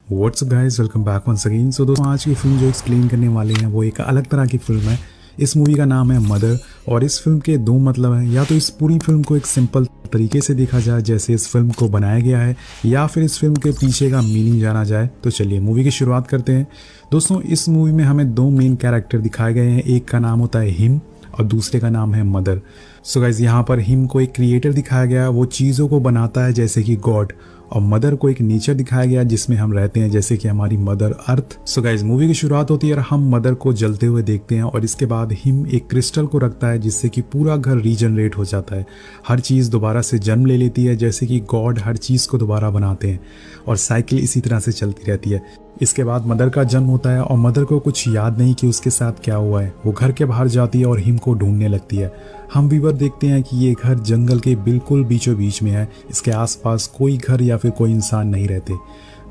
WhatsApp guys, welcome back once again. So दोस्तों, आज की फिल्म जो एक्सप्लेन करने वाले हैं वो एक अलग तरह की फिल्म है। इस मूवी का नाम है मदर और इस फिल्म के दो मतलब हैं। या तो इस पूरी फिल्म को एक सिंपल तरीके से देखा जाए जैसे इस फिल्म को बनाया गया है, या फिर इस फिल्म के पीछे का मीनिंग जाना जाए। तो चलिए मूवी की शुरुआत करते हैं। दोस्तों, इस मूवी में हमें दो मेन कैरेक्टर दिखाए गए हैं। एक का नाम होता है हिम और दूसरे का नाम है मदर। सो गाइज, यहाँ पर हिम को एक क्रिएटर दिखाया गया, वो चीज़ों को बनाता है जैसे कि गॉड, और मदर को एक नेचर दिखाया गया जिसमें हम रहते हैं जैसे कि हमारी mother earth. So guys, movie की शुरुआत होती है और हम मदर को जलते हुए देखते हैं और इसके बाद हिम एक क्रिस्टल को रखता है जिससे कि पूरा घर रीजनरेट हो जाता है। हर चीज़ दोबारा से जन्म ले लेती है जैसे कि गॉड हर चीज़ को दोबारा बनाते हैं और साइकिल इसी तरह से चलती रहती है। इसके बाद मदर का जन्म होता है और मदर को कुछ याद नहीं कि उसके साथ क्या हुआ है। वो घर के बाहर जाती है और हिम को ढूंढने लगती है। हम व्यूअर देखते हैं कि ये घर जंगल के बिल्कुल बीचों बीच में है। इसके आसपास कोई घर या फिर कोई इंसान नहीं रहते।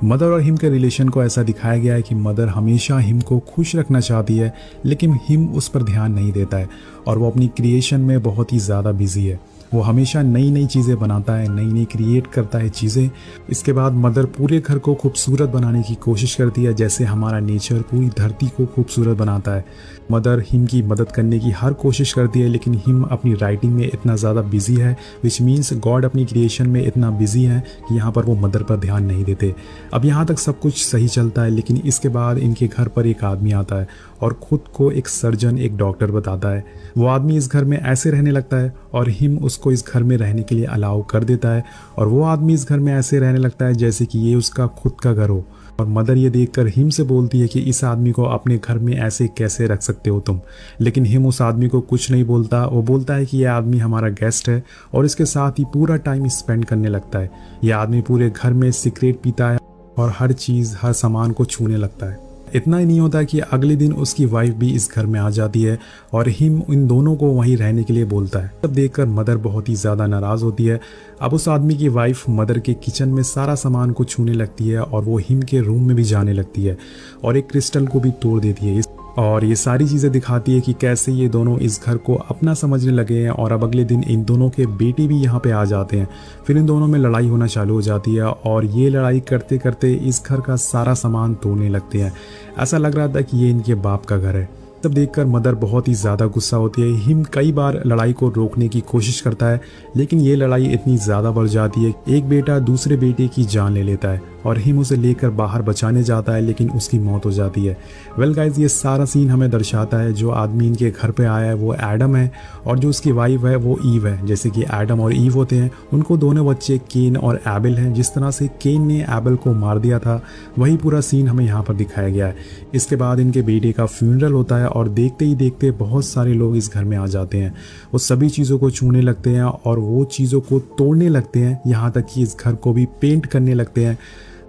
मदर और हिम के रिलेशन को ऐसा दिखाया गया है कि मदर हमेशा हिम को खुश रखना चाहती है, लेकिन हिम उस पर ध्यान नहीं देता है और वो अपनी क्रिएशन में बहुत ही ज़्यादा बिजी है। वो हमेशा नई नई चीज़ें बनाता है, नई नई क्रिएट करता है चीज़ें। इसके बाद मदर पूरे घर को खूबसूरत बनाने की कोशिश करती है जैसे हमारा नेचर पूरी धरती को खूबसूरत बनाता है। मदर हिम की मदद करने की हर कोशिश करती है, लेकिन हिम अपनी राइटिंग में इतना ज़्यादा बिजी है, विच मीन्स गॉड अपनी क्रिएशन में इतना बिजी है कि यहाँ पर वो मदर पर ध्यान नहीं देते। अब यहाँ तक सब कुछ सही चलता है, लेकिन इसके बाद इनके घर पर एक आदमी आता है और ख़ुद को एक सर्जन, एक डॉक्टर बताता है। वो आदमी इस घर में ऐसे रहने लगता है और हिम उसको इस घर में रहने के लिए अलाउ कर देता है और वो आदमी इस घर में ऐसे रहने लगता है जैसे कि ये उसका खुद का घर हो। और मदर ये देखकर हिम से बोलती है कि इस आदमी को अपने घर में ऐसे कैसे रख सकते हो तुम। लेकिन हिम उस आदमी को कुछ नहीं बोलता। वो बोलता है कि यह आदमी हमारा गेस्ट है और इसके साथ ही पूरा टाइम स्पेंड करने लगता है। यह आदमी पूरे घर में सिगरेट पीता है और हर चीज़, हर सामान को छूने लगता है। इतना ही नहीं होता कि अगले दिन उसकी वाइफ भी इस घर में आ जाती है और हिम इन दोनों को वहीं रहने के लिए बोलता है। तब देखकर मदर बहुत ही ज़्यादा नाराज़ होती है। अब उस आदमी की वाइफ मदर के किचन में सारा सामान को छूने लगती है और वो हिम के रूम में भी जाने लगती है और एक क्रिस्टल को भी तोड़ देती है। और ये सारी चीज़ें दिखाती है कि कैसे ये दोनों इस घर को अपना समझने लगे हैं। और अब अगले दिन इन दोनों के बेटे भी यहाँ पे आ जाते हैं। फिर इन दोनों में लड़ाई होना चालू हो जाती है और ये लड़ाई करते करते इस घर का सारा सामान तोड़ने लगते हैं। ऐसा लग रहा था कि ये इनके बाप का घर है। तब देखकर मदर बहुत ही ज़्यादा गुस्सा होती है। हिम कई बार लड़ाई को रोकने की कोशिश करता है, लेकिन ये लड़ाई इतनी ज़्यादा बढ़ जाती है। एक बेटा दूसरे बेटे की जान ले लेता है और हिम उसे लेकर बाहर बचाने जाता है, लेकिन उसकी मौत हो जाती है। वेल गाइज, ये सारा सीन हमें दर्शाता है जो आदमी इनके घर पे आया है वो एडम है और जो उसकी वाइफ है वो ईव है। जैसे कि एडम और ईव होते हैं, उनको दोनों बच्चे केन और एबेल हैं। जिस तरह से केन ने एबेल को मार दिया था, वही पूरा सीन हमें यहाँ पर दिखाया गया है। इसके बाद इनके बेटे का फ्यूनरल होता है और देखते ही देखते बहुत सारे लोग इस घर में आ जाते हैं। वो सभी चीज़ों को छूने लगते हैं और वो चीज़ों को तोड़ने लगते हैं, यहाँ तक कि इस घर को भी पेंट करने लगते हैं।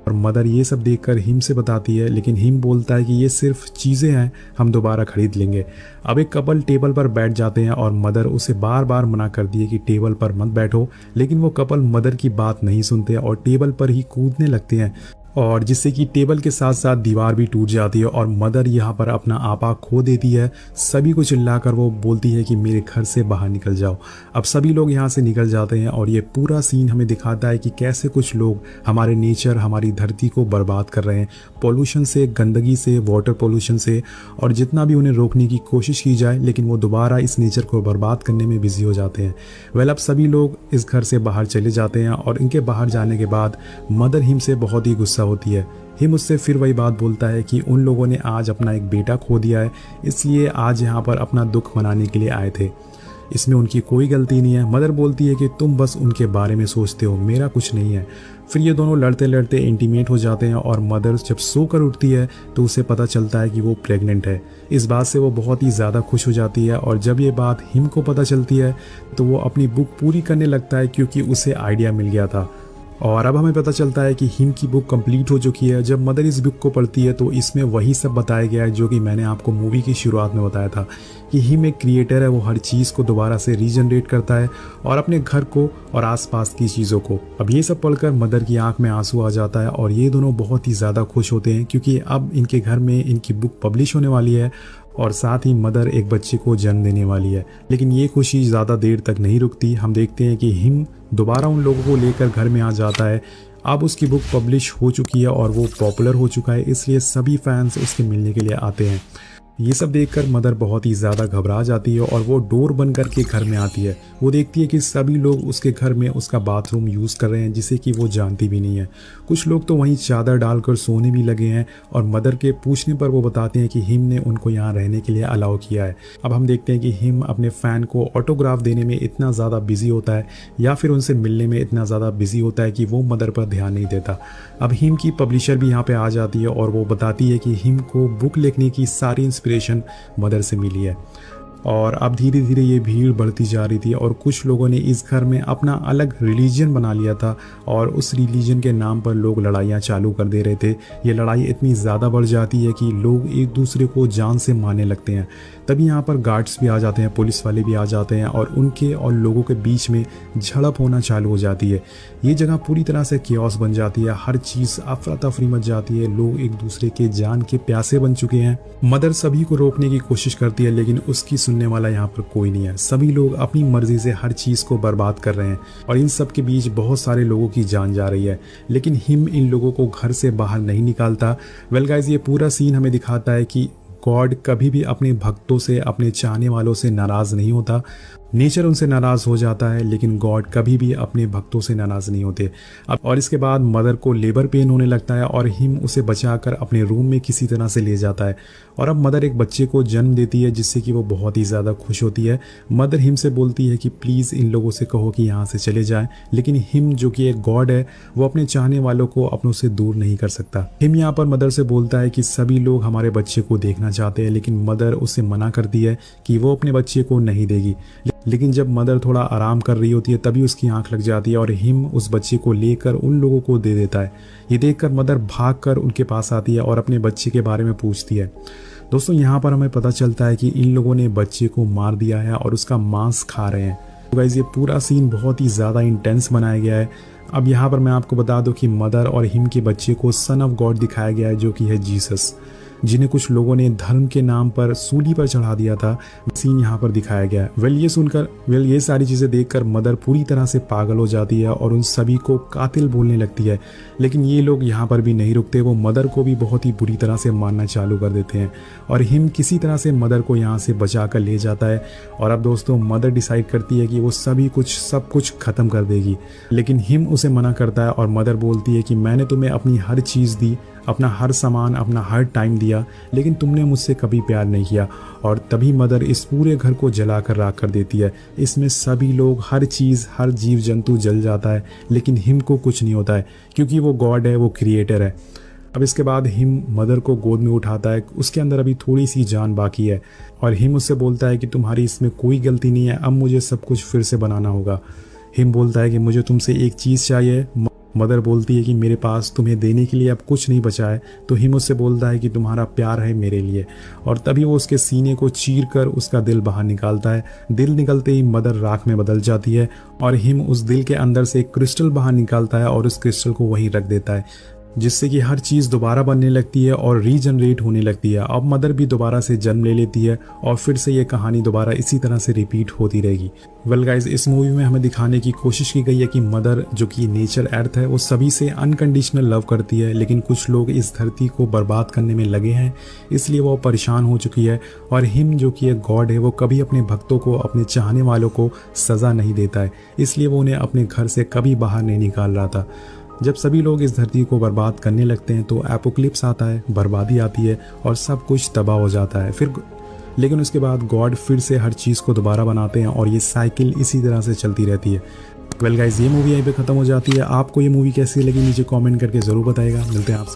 और मदर ये सब देखकर हिम से बताती है, लेकिन हिम बोलता है कि ये सिर्फ चीज़ें हैं, हम दोबारा खरीद लेंगे। अब एक कपल टेबल पर बैठ जाते हैं और मदर उसे बार बार मना कर दिए कि टेबल पर मत बैठो, लेकिन वो कपल मदर की बात नहीं सुनते और टेबल पर ही कूदने लगते हैं और जिससे कि टेबल के साथ साथ दीवार भी टूट जाती है और मदर यहाँ पर अपना आपा खो देती है। सभी को चिल्लाकर वो बोलती है कि मेरे घर से बाहर निकल जाओ। अब सभी लोग यहाँ से निकल जाते हैं और ये पूरा सीन हमें दिखाता है कि कैसे कुछ लोग हमारे नेचर, हमारी धरती को बर्बाद कर रहे हैं, पॉल्यूशन से, गंदगी से, वाटर पॉल्यूशन से। और जितना भी उन्हें रोकने की कोशिश की जाए, लेकिन वो दोबारा इस नेचर को बर्बाद करने में बिजी हो जाते हैं। वेल, अब सभी लोग इस घर से बाहर चले जाते हैं और इनके बाहर जाने के बाद मदर हिम से बहुत ही गुस्सा होती है। हिम उससे फिर वही बात बोलता है कि उन लोगों ने आज अपना एक बेटा खो दिया है, इसलिए आज यहाँ पर अपना दुख मनाने के लिए आए थे। इसमें उनकी कोई गलती नहीं है। मदर बोलती है कि तुम बस उनके बारे में सोचते हो, मेरा कुछ नहीं है। फिर ये दोनों लड़ते लड़ते इंटीमेट हो जाते हैं और मदर जब सोकर उठती है तो उसे पता चलता है कि वो प्रेग्नेंट है। इस बात से वो बहुत ही ज़्यादा खुश हो जाती है और जब ये बात हिम को पता चलती है तो वो अपनी बुक पूरी करने लगता है, क्योंकि उसे आइडिया मिल गया था। और अब हमें पता चलता है कि हिम की बुक कंप्लीट हो चुकी है। जब मदर इस बुक को पढ़ती है तो इसमें वही सब बताया गया है जो कि मैंने आपको मूवी की शुरुआत में बताया था कि हिम एक क्रिएटर है। वो हर चीज़ को दोबारा से रीजनरेट करता है और अपने घर को और आसपास की चीज़ों को। अब ये सब पढ़कर मदर की आंख में आंसू आ जाता है और ये दोनों बहुत ही ज़्यादा खुश होते हैं, क्योंकि अब इनके घर में इनकी बुक पब्लिश होने वाली है और साथ ही मदर एक बच्चे को जन्म देने वाली है। लेकिन ये खुशी ज़्यादा देर तक नहीं रुकती। हम देखते हैं कि हिम दोबारा उन लोगों को लेकर घर में आ जाता है अब उसकी बुक पब्लिश हो चुकी है और वो पॉपुलर हो चुका है, इसलिए सभी फैंस उसके मिलने के लिए आते हैं। ये सब देखकर मदर बहुत ही ज़्यादा घबरा जाती है और वो डोर बंद करके घर में आती है। वो देखती है कि सभी लोग उसके घर में उसका बाथरूम यूज़ कर रहे हैं, जिसे कि वो जानती भी नहीं है। कुछ लोग तो वहीं चादर डालकर सोने भी लगे हैं और मदर के पूछने पर वो बताते हैं कि हिम ने उनको यहाँ रहने के लिए अलाउ किया है। अब हम देखते हैं कि हिम अपने फ़ैन को ऑटोग्राफ देने में इतना ज़्यादा बिजी होता है या फिर उनसे मिलने में इतना ज़्यादा बिजी होता है कि वो मदर पर ध्यान नहीं देता। अब हिम की पब्लिशर भी यहाँ पे आ जाती है और वो बताती है कि हिम को बुक लिखने की सारी इंस्पिरेशन मदर से मिली है। और अब धीरे धीरे ये भीड़ बढ़ती जा रही थी और कुछ लोगों ने इस घर में अपना अलग रिलीजन बना लिया था और उस रिलीजन के नाम पर लोग लड़ाइयाँ चालू कर दे रहे थे। ये लड़ाई इतनी ज़्यादा बढ़ जाती है कि लोग एक दूसरे को जान से मारने लगते हैं। तभी यहाँ पर गार्ड्स भी आ जाते हैं, पुलिस वाले भी आ जाते हैं और उनके और लोगों के बीच में झड़प होना चालू हो जाती है। ये जगह पूरी तरह से कियोस बन जाती है, हर चीज़ अफरा तफरी मच जाती है, लोग एक दूसरे के जान के प्यासे बन चुके हैं। मदर सभी को रोकने की कोशिश करती है लेकिन उसकी सुनने वाला यहाँ पर कोई नहीं है। सभी लोग अपनी मर्जी से हर चीज़ को बर्बाद कर रहे हैं और इन सब के बीच बहुत सारे लोगों की जान जा रही है, लेकिन हिम इन लोगों को घर से बाहर नहीं निकालता। वेल गाइस, ये पूरा सीन हमें दिखाता है कि गॉड कभी भी अपने भक्तों से, अपने चाहने वालों से नाराज़ नहीं होता। नेचर उनसे नाराज़ हो जाता है लेकिन गॉड कभी भी अपने भक्तों से नाराज़ नहीं होते। अब और इसके बाद मदर को लेबर पेन होने लगता है और हिम उसे बचाकर अपने रूम में किसी तरह से ले जाता है और अब मदर एक बच्चे को जन्म देती है, जिससे कि वो बहुत ही ज़्यादा खुश होती है। मदर हिम से बोलती है कि प्लीज़ इन लोगों से कहो कि यहाँ से चले जाएं, लेकिन हिम जो कि एक गॉड है वो अपने चाहने वालों को अपनों से दूर नहीं कर सकता। हिम यहाँ पर मदर से बोलता है कि सभी लोग हमारे बच्चे को देखना चाहते हैं, लेकिन मदर उसे मना करती है कि वो अपने बच्चे को नहीं देगी। लेकिन जब मदर थोड़ा आराम कर रही होती है तभी उसकी आंख लग जाती है और हिम उस बच्चे को लेकर उन लोगों को दे देता है। ये देखकर मदर भागकर उनके पास आती है और अपने बच्चे के बारे में पूछती है। दोस्तों, यहाँ पर हमें पता चलता है कि इन लोगों ने बच्चे को मार दिया है और उसका मांस खा रहे हैं। तो गाइस, ये पूरा सीन बहुत ही ज़्यादा इंटेंस बनाया गया है। अब यहाँ पर मैं आपको बता दूं कि मदर और हिम के बच्चे को सन ऑफ गॉड दिखाया गया है, जो कि है जीसस, जिन्हें कुछ लोगों ने धर्म के नाम पर सूली पर चढ़ा दिया था। सीन यहाँ पर दिखाया गया है। ये सारी चीज़ें देखकर मदर पूरी तरह से पागल हो जाती है और उन सभी को कातिल बोलने लगती है। लेकिन ये लोग यहाँ पर भी नहीं रुकते, वो मदर को भी बहुत ही बुरी तरह से मारना चालू कर देते हैं और हिम किसी तरह से मदर को यहाँ से बचा कर ले जाता है। और अब दोस्तों, मदर डिसाइड करती है कि वो सब कुछ ख़त्म कर देगी, लेकिन हिम उसे मना करता है और मदर बोलती है कि मैंने तुम्हें अपनी हर चीज़ दी, अपना हर सामान, अपना हर टाइम दिया, लेकिन तुमने मुझसे कभी प्यार नहीं किया। और तभी मदर इस पूरे घर को जला कर राख कर देती है। इसमें सभी लोग, हर चीज़, हर जीव जंतु जल जाता है, लेकिन हिम को कुछ नहीं होता है क्योंकि वो गॉड है, वो क्रिएटर है। अब इसके बाद हिम मदर को गोद में उठाता है, उसके अंदर अभी थोड़ी सी जान बाकी है और हिम उससे बोलता है कि तुम्हारी इसमें कोई गलती नहीं है, अब मुझे सब कुछ फिर से बनाना होगा। हिम बोलता है कि मुझे तुमसे एक चीज़ चाहिए। मदर बोलती है कि मेरे पास तुम्हें देने के लिए अब कुछ नहीं बचा है। तो हिम उससे बोलता है कि तुम्हारा प्यार है मेरे लिए, और तभी वो उसके सीने को चीर कर उसका दिल बाहर निकालता है। दिल निकलते ही मदर राख में बदल जाती है और हिम उस दिल के अंदर से एक क्रिस्टल बाहर निकालता है और उस क्रिस्टल को वहीं रख देता है, जिससे कि हर चीज़ दोबारा बनने लगती है और रीजनरेट होने लगती है। अब मदर भी दोबारा से जन्म ले लेती है और फिर से ये कहानी दोबारा इसी तरह से रिपीट होती रहेगी। वेल गाइस, इस मूवी में हमें दिखाने की कोशिश की गई है कि मदर, जो कि नेचर अर्थ है, वो सभी से अनकंडीशनल लव करती है, लेकिन कुछ लोग इस धरती को बर्बाद करने में लगे हैं, इसलिए वो परेशान हो चुकी है। और हिम, जो कि एक गॉड है, वो कभी अपने भक्तों को, अपने चाहने वालों को सज़ा नहीं देता है, इसलिए वो उन्हें अपने घर से कभी बाहर नहीं निकाल रहा था। जब सभी लोग इस धरती को बर्बाद करने लगते हैं तो एपोक्लिप्स आता है, बर्बादी आती है और सब कुछ तबाह हो जाता है। लेकिन उसके बाद गॉड फिर से हर चीज़ को दोबारा बनाते हैं और ये साइकिल इसी तरह से चलती रहती है। वेल गाइस, ये मूवी यहीं पे ख़त्म हो जाती है। आपको ये मूवी कैसी लगी नीचे कमेंट करके ज़रूर बताइएगा। मिलते हैं आपसे।